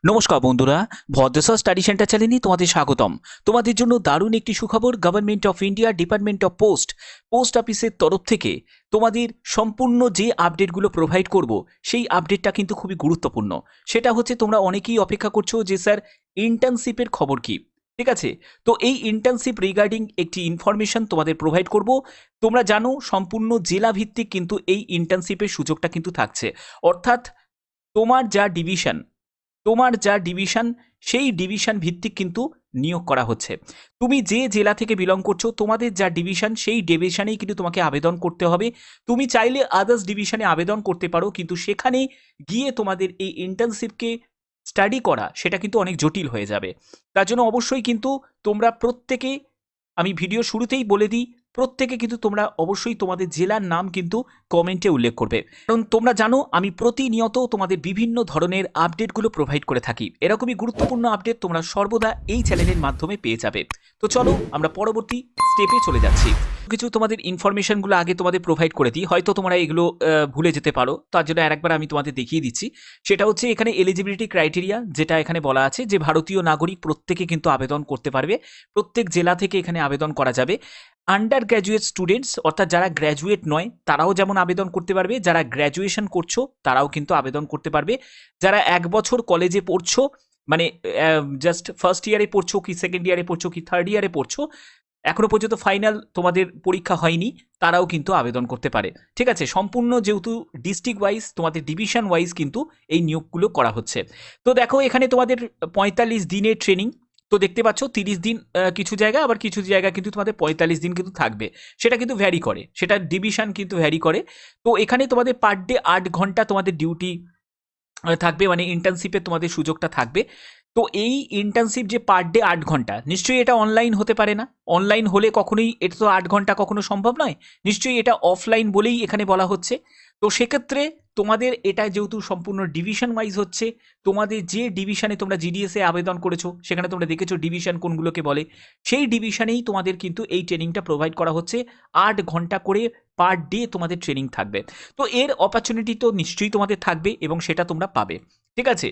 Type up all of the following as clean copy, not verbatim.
নমস্কার বন্ধুরা, Bhadreswar study centre চ্যানেলে তোমাদের স্বাগতম। তোমাদের জন্য দারুণ একটি সুখবর। Government of India department of post অফিসের তরফ থেকে তোমাদের সম্পূর্ণ যে আপডেটগুলো প্রোভাইড করব, সেই আপডেটটা কিন্তু খুবই গুরুত্বপূর্ণ। সেটা হচ্ছে, তোমরা অনেকেই অপেক্ষা করছো যে স্যার ইন্টার্নশিপের খবর কি। ঠিক আছে, তো এই ইন্টার্নশিপ রিগার্ডিং একটি ইনফরমেশন তোমাদের প্রোভাইড করব। তোমরা জানো সম্পূর্ণ জেলা ভিত্তিক কিন্তু এই ইন্টার্নশিপের সুযোগটা কিন্তু থাকছে। অর্থাৎ তোমার যা ডিভিশন সেই ডিভিশন ভিত্তিক কিন্তু নিয়োগ করা হচ্ছে। তুমি যে জেলা থেকে বিলং করছো, তোমাদের যা ডিভিশন সেই ডিভিশনেই কিন্তু তোমাকে আবেদন করতে হবে। তুমি চাইলে আদার্স ডিভিশনে আবেদন করতে পারো, কিন্তু সেখানে গিয়ে তোমাদের এই ইন্টার্নশিপকে স্টাডি করা সেটা কিন্তু অনেক জটিল হয়ে যাবে। তার জন্য অবশ্যই কিন্তু তোমরা প্রত্যেকে, আমি ভিডিও শুরুতেই বলে দিই, প্রত্যেকে কিন্তু তোমরা অবশ্যই তোমাদের জেলার নাম কিন্তু কমেন্টে উল্লেখ করবে। কারণ তোমরা জানো আমি প্রতিনিয়ত তোমাদের বিভিন্ন ধরনের আপডেটগুলো প্রোভাইড করে থাকি। এরকমই গুরুত্বপূর্ণ আপডেট তোমরা সর্বদা এই চ্যানেলের মাধ্যমে পেয়ে যাবে। তো চলো আমরা পরবর্তী স্টেপে চলে যাচ্ছি। কিছু তোমাদের ইনফরমেশনগুলো আগে তোমাদের প্রোভাইড করে দিই, হয়তো তোমরা এগুলো ভুলে যেতে পারো। তার জন্য আরেকবার আমি তোমাদের দেখিয়ে দিচ্ছি। সেটা হচ্ছে এখানে এলিজিবিলিটি ক্রাইটেরিয়া, যেটা এখানে বলা আছে যে ভারতীয় নাগরিক প্রত্যেকে কিন্তু আবেদন করতে পারবে। প্রত্যেক জেলা থেকে এখানে আবেদন করা যাবে। আন্ডার গ্র্যাজুয়েট স্টুডেন্টস, অর্থাৎ যারা গ্র্যাজুয়েট নয় তারাও যেমন আবেদন করতে পারবে, যারা গ্র্যাজুয়েশন করছো তারাও কিন্তু আবেদন করতে পারবে। যারা 1 বছর কলেজে পড়ছো, মানে জাস্ট ফার্স্ট ইয়ারে পড়ছো কি সেকেন্ড ইয়ারে পড়ছো কি থার্ড ইয়ারে পড়ছো, এখনো পর্যন্ত ফাইনাল তোমাদের পরীক্ষা হয়নি, তারাও কিন্তু আবেদন করতে পারে। ঠিক আছে, সম্পূর্ণ যেহেতু ডিস্ট্রিক্ট ওয়াইজ, তোমাদের ডিভিশন ওয়াইজ কিন্তু এই নিয়োগগুলো করা হচ্ছে। তো দেখো এখানে তোমাদের 45 দিনের ট্রেনিং। তো দেখতে পাচ্ছ 30 দিন কিছু জায়গা, আবার কিছু জায়গা কিন্তু তোমাদের 45 দিন কিন্তু থাকবে। সেটা কিন্তু ভ্যারি করে, সেটা ডিভিশন কিন্তু ভ্যারি করে। তো এখানে তোমাদের পার ডে 8 ঘন্টা তোমাদের ডিউটি থাকবে, মানে ইন্টার্নশিপে তোমাদের সুযোগটা থাকবে। তো এই ইন্টার্নশিপ যে পার ডে 8 ঘন্টা, নিশ্চয়ই এটা অনলাইন হতে পারে না। অনলাইন হলে কখনোই এটা তো 8 ঘন্টা কখনো সম্ভব নয়, নিশ্চয়ই এটা অফলাইন বলেই এখানে বলা হচ্ছে। তো সেক্ষেত্রে তোমাদের এটা যেহেতু সম্পূর্ণ ডিভিশন ওয়াইজ হচ্ছে, তোমাদের যে ডিভিশনে তোমরা জিডিএসে আবেদন করেছো সেখানে তোমরা দেখেছো ডিভিশন কোনগুলোকে বলে, সেই ডিভিশনেই তোমাদের কিন্তু এই ট্রেনিংটা প্রোভাইড করা হচ্ছে। 8 ঘন্টা করে পার ডে তোমাদের ট্রেনিং থাকবে। তো এর অপরচুনিটি তো নিশ্চয়ই তোমাদের থাকবে এবং সেটা তোমরা পাবে। ঠিক আছে,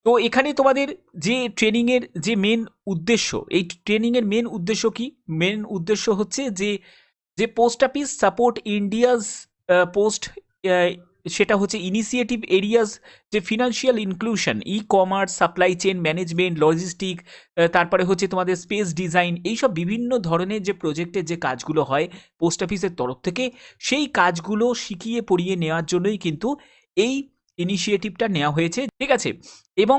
তো এখানে তোমাদের যে ট্রেনিংয়ের যে মেন উদ্দেশ্য, এই ট্রেনিংয়ের মেন উদ্দেশ্য কি? মেন উদ্দেশ্য হচ্ছে যে যে post office support India's post, সেটা হচ্ছে ইনিশিয়েটিভ এরিয়াস, যে financial inclusion, e commerce, supply chain management, logistic, তারপরে হচ্ছে তোমাদের স্পেস ডিজাইন, এইসব বিভিন্ন ধরনের যে প্রজেক্টের যে কাজগুলো হয় পোস্ট অফিসের তরফ থেকে, সেই কাজগুলো শিখিয়ে পড়িয়ে নেওয়ার জন্যই কিন্তু এই ইনিশিয়েটিভটা নেওয়া হয়েছে। ঠিক আছে, এবং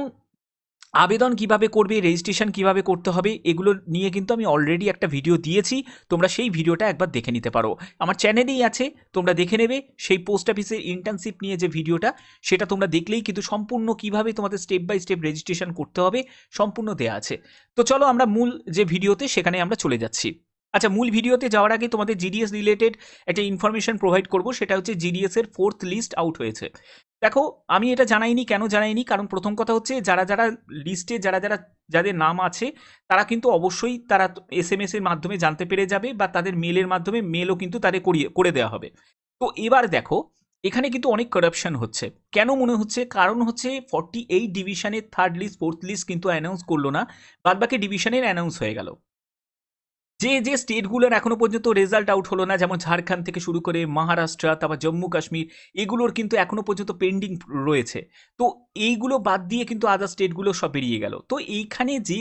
আবেদন কিভাবে করবে, রেজিস্ট্রেশন কিভাবে করতে হবে, এগুলো নিয়ে কিন্তু আমি অলরেডি একটা ভিডিও দিয়েছি। তোমরা সেই ভিডিওটা একবার দেখে নিতে পারো, আমার চ্যানেলেই আছে, তোমরা দেখে নেবে। সেই পোস্ট অফিসের ইন্টার্নশিপ নিয়ে যে ভিডিওটা, সেটা তোমরা দেখলেই কিন্তু সম্পূর্ণ কিভাবে তোমাদের স্টেপ বাই স্টেপ রেজিস্ট্রেশন করতে হবে সম্পূর্ণ দেওয়া আছে। তো চলো আমরা মূল যে ভিডিওতে সেখানে আমরা চলে যাচ্ছি। আচ্ছা, মূল ভিডিওতে যাওয়ার আগে তোমাদের জিডিএস রিলেটেড একটা ইনফরমেশন প্রোভাইড করব। সেটা হচ্ছে জিডিএস এর 4th লিস্ট আউট হয়েছে। দেখো আমি এটা জানাইনি, কেন জানাইনি, কারণ প্রথম কথা হচ্ছে যারা যারা লিস্টে যাদের নাম আছে তারা কিন্তু অবশ্যই তারা এসএমএস এর মাধ্যমে জানতে পেরে যাবে, বা তাদের মেলের মাধ্যমে মেলও কিন্তু তাদের করে দেওয়া হবে। তো এবার দেখো এখানে কিন্তু অনেক কারাপশন হচ্ছে। কেন মনে হচ্ছে? কারণ হচ্ছে 48 ডিভিশনের 3rd লিস্ট 4th লিস্ট কিন্তু অ্যানাউন্স করলো না, বাদবাকি ডিভিশনের অ্যানাউন্স হয়ে গেল। যে স্টেটগুলোর এখনো পর্যন্ত রেজাল্ট আউট হলো না, যেমন ঝাড়খণ্ড থেকে শুরু করে মহারাষ্ট্র, তারপর জম্মু কাশ্মীর, এগুলোর কিন্তু এখনো পর্যন্ত পেন্ডিং রয়েছে। তো এইগুলো বাদ দিয়ে কিন্তু আদার স্টেটগুলো সব বেরিয়ে গেল। তো এইখানে যে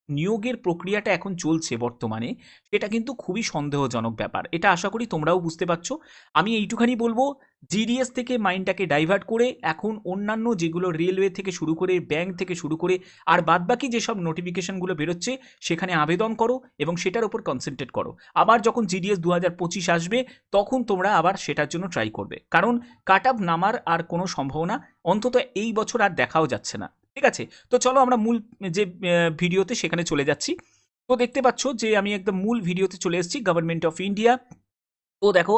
নিয়োগের প্রক্রিয়াটা এখন চলছে বর্তমানে, সেটা কিন্তু খুবই সন্দেহজনক ব্যাপার। এটা আশা করি তোমরাও বুঝতে পারছো। আমি এইটুখানি বলবো, জিডিএস থেকে মাইন্ডটাকে ডাইভার্ট করে এখন অন্যান্য যেগুলো রেলওয়ে থেকে শুরু করে, ব্যাংক থেকে শুরু করে, আর বাদবাকি যেসব নোটিফিকেশনগুলো বেরোচ্ছে সেখানে আবেদন করো এবং সেটার উপর কনসেন্ট্রেট করো। আবার যখন জিডিএস 2025 আসবে তখন তোমরা আবার সেটার জন্য ট্রাই করবে, কারণ কাট অফ নামার আর কোনো সম্ভাবনা অন্তত এই বছর আর দেখাও যাচ্ছে না। ঠিক আছে, তো চলো আমরা মূল যে ভিডিওতে সেখানে চলে যাচ্ছি। তো দেখতে পাচ্ছ যে আমি একদম মূল ভিডিওতে চলে এসেছি, গভর্নমেন্ট অফ ইন্ডিয়া। তো দেখো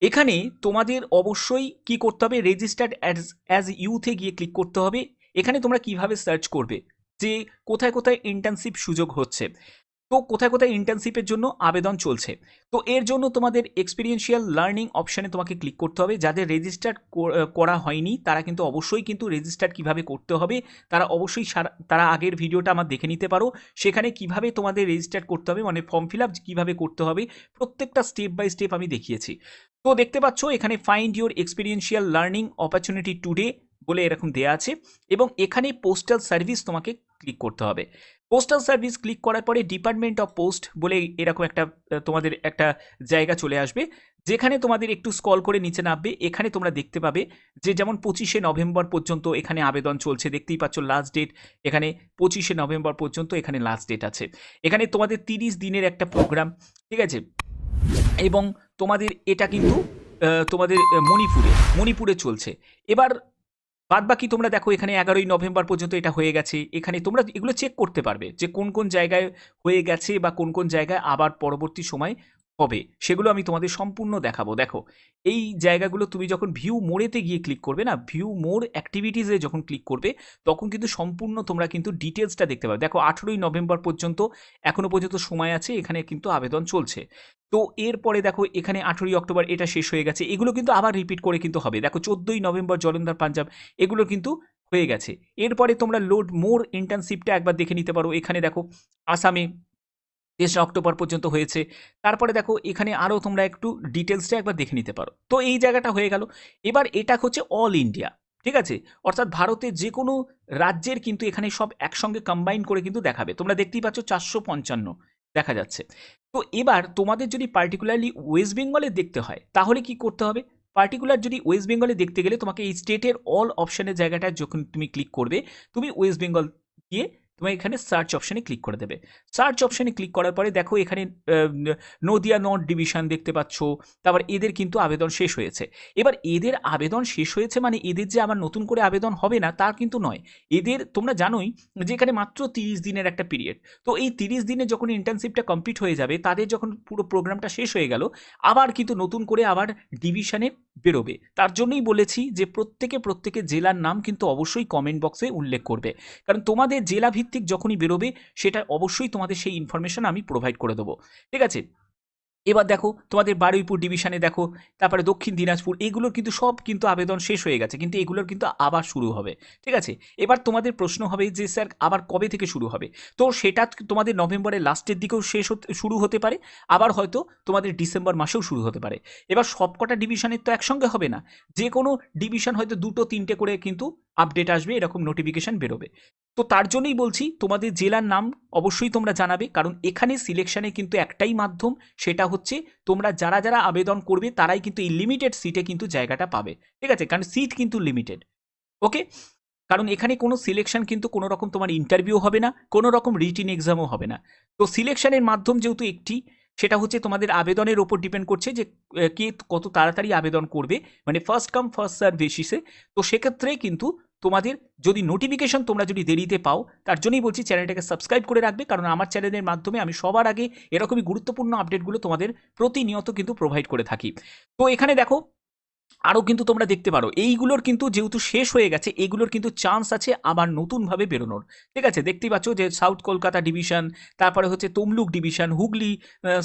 এখানে তোমাদের অবশ্যই কি করতে হবে, রেজিস্টার্ড অ্যাজ ইউথে গিয়ে ক্লিক করতে হবে। এখানে তোমরা কিভাবে সার্চ করবে যে কোথায় কোথায় ইন্টার্নশিপ সুযোগ হচ্ছে। তো কোথায় কোথায় ইন্টার্নশিপের জন্য আবেদন চলছে। তো এর জন্য তোমাদের এক্সপিরিয়েন্সিয়াল লার্নিং অপশানে তোমাকে ক্লিক করতে হবে। যাদের রেজিস্টার্ড করা হয়নি তারা কিন্তু অবশ্যই কিন্তু রেজিস্টার্ড কীভাবে করতে হবে তারা অবশ্যই তারা আগের ভিডিওটা আমার দেখে নিতে পারো। সেখানে কিভাবে তোমাদের রেজিস্টার্ড করতে হবে, মানে ফর্ম ফিল আপ কীভাবে করতে হবে, প্রত্যেকটা স্টেপ বাই স্টেপ আমি দেখিয়েছি। তো দেখতে পাচ্ছ এখানে find your experiential learning opportunity today বলে এরকম দেওয়া আছে, এবং এখানে পোস্টাল সার্ভিস তোমাকে ক্লিক করতে হবে। পোস্টাল সার্ভিস ক্লিক করার পরে ডিপার্টমেন্ট অফ পোস্ট বলে এরকম একটা তোমাদের একটা জায়গা চলে আসবে, যেখানে তোমাদের একটু স্ক্রল করে নিচে নামবে। এখানে তোমরা দেখতে পাবে যে যেমন 25শে নভেম্বর পর্যন্ত এখানে আবেদন চলছে, দেখতেই পাচ্ছ লাস্ট ডেট এখানে 25শে নভেম্বর পর্যন্ত এখানে লাস্ট ডেট আছে। এখানে তোমাদের 30 দিনের একটা প্রোগ্রাম, ঠিক আছে, এবং তোমাদের এটা কিন্তু তোমাদের মণিপুরে চলছে। এবার বাদ বাকি তোমরা দেখো এখানে 11ই নভেম্বর পর্যন্ত এটা হয়ে গেছে। এখানে তোমরা এগুলো চেক করতে পারবে যে কোন কোন জায়গায় হয়ে গেছে বা কোন কোন জায়গায় আবার পরবর্তী সময় হবে, সেগুলো আমি তোমাদের সম্পূর্ণ দেখাবো। দেখো এই জায়গাগুলো তুমি যখন ভিউ মোড়েতে গিয়ে ক্লিক করবে না, ভিউ মোর অ্যাক্টিভিটিসে যখন ক্লিক করবে তখন কিন্তু সম্পূর্ণ তোমরা কিন্তু ডিটেলসটা দেখতে পাবে। দেখো 18ই নভেম্বর পর্যন্ত এখনও পর্যন্ত সময় আছে, এখানে কিন্তু আবেদন চলছে। তো এরপরে দেখো এখানে 18ই অক্টোবর এটা শেষ হয়ে গেছে, এগুলো কিন্তু আবার রিপিট করে কিন্তু হবে। দেখো 14ই নভেম্বর জলন্ধর পাঞ্জাব, এগুলো কিন্তু হয়ে গেছে। এরপরে তোমরা লোড মোর ইন্টার্নশিপটা একবার দেখে নিতে পারো। এখানে দেখো আসামে 23 অক্টোবর পর্যন্ত হয়েছে। তারপরে দেখো এখানে আরও তোমরা একটু ডিটেলসটা একবার দেখে নিতে পারো। তো এই জায়গাটা হয়ে গেল। এবার এটা হচ্ছে অল ইন্ডিয়া, ঠিক আছে, অর্থাৎ ভারতের যে কোনো রাজ্যের কিন্তু এখানে সব একসঙ্গে কম্বাইন করে কিন্তু দেখাবে। তোমরা দেখতেই পাচ্ছ 455 দেখা যাচ্ছে। তো এবার তোমাদের যদি পার্টিকুলারলি ওয়েস্ট বেঙ্গলে দেখতে হয় তাহলে কি করতে হবে? পার্টিকুলার যদি ওয়েস্ট বেঙ্গলে দেখতে গেলে তোমাকে এই স্টেটের অল অপশানের জায়গাটায় যখন তুমি ক্লিক করবে, তুমি ওয়েস্ট বেঙ্গল গিয়ে তুমি এখানে সার্চ অপশানে ক্লিক করে দেবে। সার্চ অপশানে ক্লিক করার পরে দেখো এখানে নদিয়া নর্থ ডিভিশন দেখতে পাচ্ছ। তারপর এদের কিন্তু আবেদন শেষ হয়েছে। এবার এদের আবেদন শেষ হয়েছে মানে এদের যে আবার নতুন করে আবেদন হবে না তা কিন্তু নয়। এদের তোমরা জানোই যে এখানে মাত্র 30 দিনের একটা পিরিয়ড। তো এই 30 দিনে যখন ইন্টার্নশিপটা কমপ্লিট হয়ে যাবে, তাদের যখন পুরো প্রোগ্রামটা শেষ হয়ে গেল, আবার কিন্তু নতুন করে আবার ডিভিশনে বেরোবে। তার জন্যই বলেছি যে প্রত্যেকে জেলার নাম কিন্তু অবশ্যই কমেন্ট বক্সে উল্লেখ করবে, কারণ তোমাদের জেলা ভিত্তিক যখনই বেরোবে সেটা অবশ্যই তোমাদের সেই ইনফরমেশন আমি প্রোভাইড করে দেবো, ঠিক আছে। এবার দেখো তোমাদের বারুইপুর ডিভিশনে দেখো, তারপরে দক্ষিণ দিনাজপুর, এগুলোর কিন্তু সব কিন্তু আবেদন শেষ হয়ে গেছে, কিন্তু এগুলোর কিন্তু আবার শুরু হবে, ঠিক আছে। এবার তোমাদের প্রশ্ন হবে যে স্যার আবার কবে থেকে শুরু হবে? তো সেটা তোমাদের নভেম্বরের লাস্টের দিকেও শুরু হতে পারে, আবার হয়তো তোমাদের ডিসেম্বর মাসেও শুরু হতে পারে। এবার সবকটা ডিভিশনের তো একসঙ্গে হবে না, যে কোনো ডিভিশন হয়তো 2-3টে করে কিন্তু আপডেট আসবে, এরকম নোটিফিকেশান বেরোবে। তো তার জন্যই বলছি তোমাদের জেলার নাম অবশ্যই তোমরা জানাবে, কারণ এখানে সিলেকশানে কিন্তু একটাই মাধ্যম, সেটা হচ্ছে তোমরা যারা যারা আবেদন করবে তারাই কিন্তু এই লিমিটেড সিটে কিন্তু জায়গাটা পাবে, ঠিক আছে, কারণ সিট কিন্তু লিমিটেড, ওকে। কারণ এখানে কোনো সিলেকশন কিন্তু কোনো রকম তোমার ইন্টারভিউ হবে না, কোনো রকম রিটিন এক্সামও হবে না। তো সিলেকশনের মাধ্যম যেহেতু একটি, সেটা হচ্ছে তোমাদের আবেদনের ওপর ডিপেন্ড করছে যে কে কত তাড়াতাড়ি আবেদন করবে, মানে ফার্স্ট কাম ফার্স্ট সার্ভ বেসিসে। তো সেক্ষেত্রে কিন্তু তোমাদের যদি নোটিফিকেশন তোমরা যদি দেরিতে পাও, তার জন্যই বলছি চ্যানেলটাকে সাবস্ক্রাইব করে রাখবে, কারণ আমার চ্যানেলের মাধ্যমে আমি সবার আগে এরকমই গুরুত্বপূর্ণ আপডেটগুলো তোমাদের প্রতিনিয়ত কিন্তু প্রোভাইড করে থাকি। তো এখানে দেখো আরও কিন্তু তোমরা দেখতে পারো এইগুলোর কিন্তু যেহেতু শেষ হয়ে গেছে, এগুলোর কিন্তু চান্স আছে আবার নতুনভাবে বেরোনোর, ঠিক আছে। দেখতেই পাচ্ছ যে সাউথ কলকাতা ডিভিশন, তারপরে হচ্ছে Tamluk division, Hooghly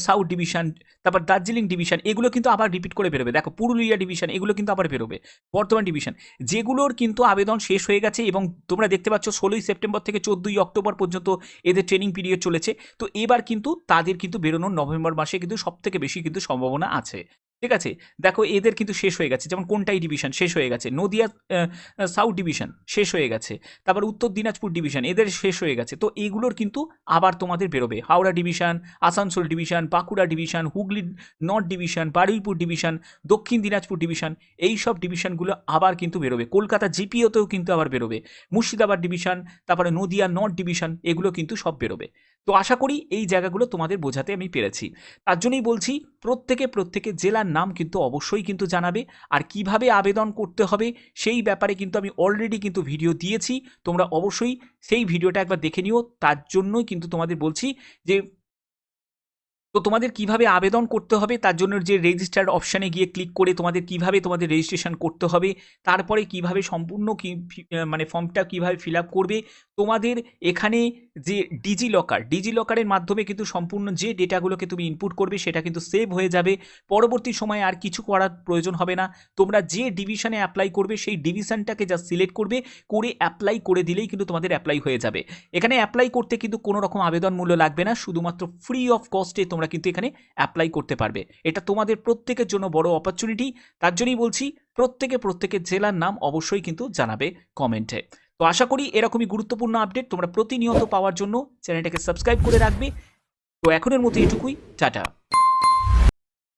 south division, তারপর দার্জিলিং ডিভিশন, এগুলো কিন্তু আবার রিপিট করে বেরোবে। দেখো পুরুলিয়া ডিভিশন, এগুলো কিন্তু আবার বেরোবে। বর্ধমান ডিভিশন, যেগুলোর কিন্তু আবেদন শেষ হয়ে গেছে, এবং তোমরা দেখতে পাচ্ছ 16ই সেপ্টেম্বর থেকে 14ই অক্টোবর পর্যন্ত এদের ট্রেনিং পিরিয়ড চলেছে। তো এবার কিন্তু তাদের কিন্তু বেরোনোর নভেম্বর মাসে কিন্তু সবথেকে বেশি কিন্তু সম্ভাবনা আছে, ঠিক আছে। দেখো এদের কিন্তু শেষ হয়ে গেছে, যেমন কোনটাই ডিভিশন শেষ হয়ে গেছে, নদিয়া সাউথ ডিভিশন শেষ হয়ে গেছে, তারপর উত্তর দিনাজপুর ডিভিশন এদের শেষ হয়ে গেছে। তো এইগুলোর কিন্তু আবার তোমাদের বেরোবে। Howrah division, Asansol division, Bankura division, Hooghly north division, Baruipur division, দক্ষিণ দিনাজপুর ডিভিশন, এই সব ডিভিশনগুলো আবার কিন্তু বেরোবে। কলকাতা জিপিওতেও কিন্তু আবার বেরোবে। মুর্শিদাবাদ ডিভিশন, তারপরে নদিয়া নর্থ ডিভিশন, এগুলো কিন্তু সব বেরোবে। তো আশা করি এই জায়গাগুলো তোমাদের বোঝাতে আমি পেরেছি। তার জন্যই বলছি প্রত্যেকে জেলার নাম কিন্তু অবশ্যই কিন্তু জানাবে, আর কিভাবে আবেদন করতে হবে সেই ব্যাপারে কিন্তু আমি অলরেডি কিন্তু ভিডিও দিয়েছি, তোমরা অবশ্যই সেই ভিডিওটা একবার দেখে নিও। তার জন্যই কিন্তু তোমাদের বলছি যে তো তোমাদের কিভাবে আবেদন করতে হবে, তার জন্য যে রেজিস্টার অপশানে গিয়ে ক্লিক করে তোমাদের কিভাবে তোমাদের রেজিস্ট্রেশন করতে হবে, তারপরে কিভাবে সম্পূর্ণ মানে ফর্মটা কিভাবে ফিল আপ করবে, তোমাদের এখানে যে ডিজি লকারের মাধ্যমে কিন্তু সম্পূর্ণ যে ডেটাগুলোকে তুমি ইনপুট করবে সেটা কিন্তু সেভ হয়ে যাবে। পরবর্তী সময়ে আর কিছু করার প্রয়োজন হবে না। তোমরা যে ডিভিশনে অ্যাপ্লাই করবে সেই ডিভিশনটাকে জাস্ট সিলেক্ট করবে, করে অ্যাপ্লাই করে দিলেই কিন্তু তোমাদের অ্যাপ্লাই হয়ে যাবে। এখানে অ্যাপ্লাই করতে কিন্তু কোনো রকম আবেদন মূল্য লাগবে না, শুধুমাত্র ফ্রি অফ কস্টে তোমরা কিন্তু এখানে অ্যাপ্লাই করতে পারবে। এটা তোমাদের প্রত্যেকের জন্য বড় অপরচুনিটি। তার জন্যই বলছি প্রত্যেকের জেলার নাম অবশ্যই কিন্তু জানাবে কমেন্টে। তো আশা করি এরকমই গুরুত্বপূর্ণ আপডেট তোমরা প্রতিনিয়ত পাওয়ার জন্য চ্যানেলটাকে সাবস্ক্রাইব করে রাখবে। তো এখনের মতো এটুকুই, টাটা।